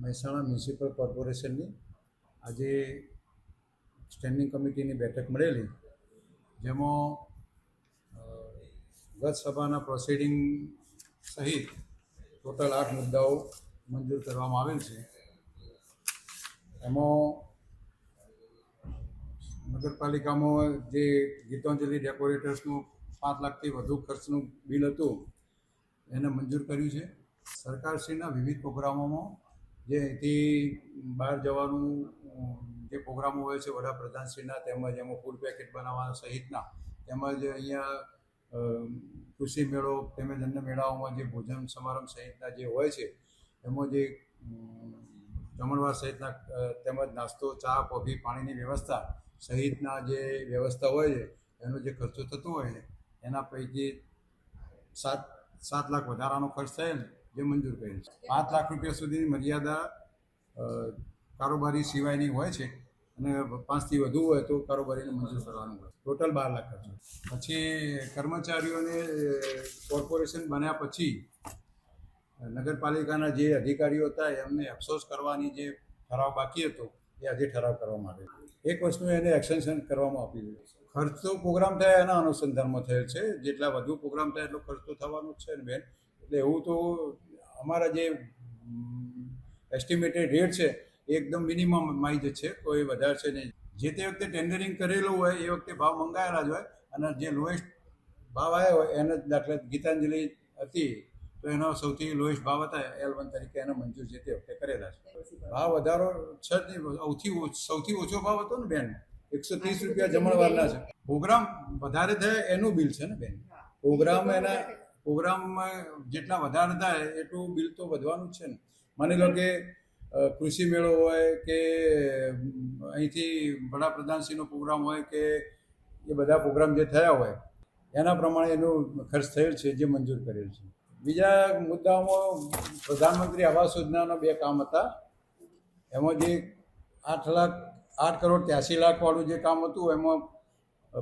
Mehsana municipal કોર્પોરેશનની આજે standing કમિટીની બેઠક મળેલી, જેમાં ગત સભાના પ્રોસિડિંગ સહિત ટોટલ 8 મુદ્દાઓ મંજૂર કરવામાં આવેલ છે. એમાં નગરપાલિકામાં જે ગીતાંજલિ ડેકોરેટર્સનું 5 લાખથી વધુ ખર્ચનું બિલ હતું એને મંજૂર કર્યું છે. સરકારશ્રીના વિવિધ પ્રોગ્રામોમાં જે અહીંથી બહાર જવાનું જે પ્રોગ્રામો હોય છે વડાપ્રધાનશ્રીના, તેમજ એમાં ફૂડ પેકેટ બનાવવાના સહિતના, તેમજ અહીંયા કૃષિ મેળો તેમજ અન્ય મેળાઓમાં જે ભોજન સમારંભ સહિતના જે હોય છે એમાં જે જમણવાર સહિતના તેમજ નાસ્તો, ચા, કોફી, પાણીની વ્યવસ્થા સહિતના જે વ્યવસ્થા હોય છે એનો જે ખર્ચો થતો હોય છે એના પૈકી 7 લાખ વધારાનો ખર્ચ થયેલ જે મંજૂર કરેલ છે. 5 લાખ રૂપિયા સુધીની મર્યાદા કારોબારી સિવાયની હોય છે અને 5થી વધુ હોય તો કારોબારીને મંજૂર કરવાનું હોય. ટોટલ 12 લાખ ખર્ચ. પછી કર્મચારીઓને કોર્પોરેશન બન્યા પછી નગરપાલિકાના જે અધિકારીઓ હતા એમને અફસોસ કરવાની જે ઠરાવ બાકી હતો એ આજે ઠરાવ કરવામાં આવે. એક વસ્તુ એને એક્સટેન્શન કરવામાં આપી છે. ખર્ચ તો પ્રોગ્રામ થયા એના અનુસંધાનમાં થયેલ છે. જેટલા વધુ પ્રોગ્રામ થાય એટલો ખર્ચ તો થવાનો જ છે ને બેન. એટલે એવું તો અમારા જે એસ્ટિમેટેડ રેટ છે એ એકદમ મિનિમમાઇઝ છે, કોઈ વધારે છે નહીં. જે તે વખતે ટેન્ડરિંગ કરેલું હોય એ વખતે ભાવ મંગાયેલા જ હોય અને જે લોએસ્ટ ભાવ આવ્યા હોય એને દાખલા ગીતાંજલિ હતી તો એનો સૌથી લોએસ્ટ ભાવ હતા L1 તરીકે એને મંજૂર છે તે વખતે કરેલા છે. ભાવ વધારો છે જ નહીં, સૌથી ઓછો ભાવ હતો ને બેન, 130 રૂપિયા જમણવારના છે. પ્રોગ્રામ વધારે થાય એનું બિલ છે ને બેન. પ્રોગ્રામમાં જેટલા વધારે થાય એટલું બિલ તો વધવાનું જ છે ને. માની લો કે કૃષિ મેળો હોય કે અહીંથી વડાપ્રધાનશ્રીનો પ્રોગ્રામ હોય કે એ બધા પ્રોગ્રામ જે થયા હોય એના પ્રમાણે એનો ખર્ચ થયેલ છે જે મંજૂર કરેલ છે. બીજા મુદ્દાઓમાં પ્રધાનમંત્રી આવાસ યોજનાના 2 કામ હતા. એમાં જે 8,83,00,000 વાળું જે કામ હતું એમાં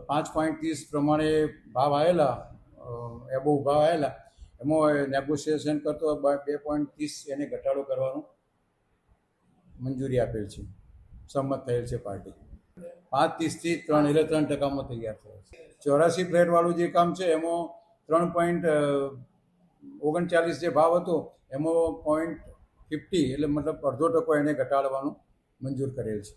5.30 પ્રમાણે ભાવ આવેલા, એબો ભાવ આવેલા. એમાં નેગોશિએશન કરતો 2.30 એને ઘટાડો કરવાનો મંજૂરી આપેલ છે, સંમત થયેલ છે પાર્ટી. 5.30થી 3 એટલે 3% તૈયાર થયો છે. 84 ફ્લેટવાળું જે કામ છે એમાં 3.39 જે ભાવ હતો એમાં 0.50 એટલે મતલબ 0.5% એને ઘટાડવાનું મંજૂર કરેલ છે.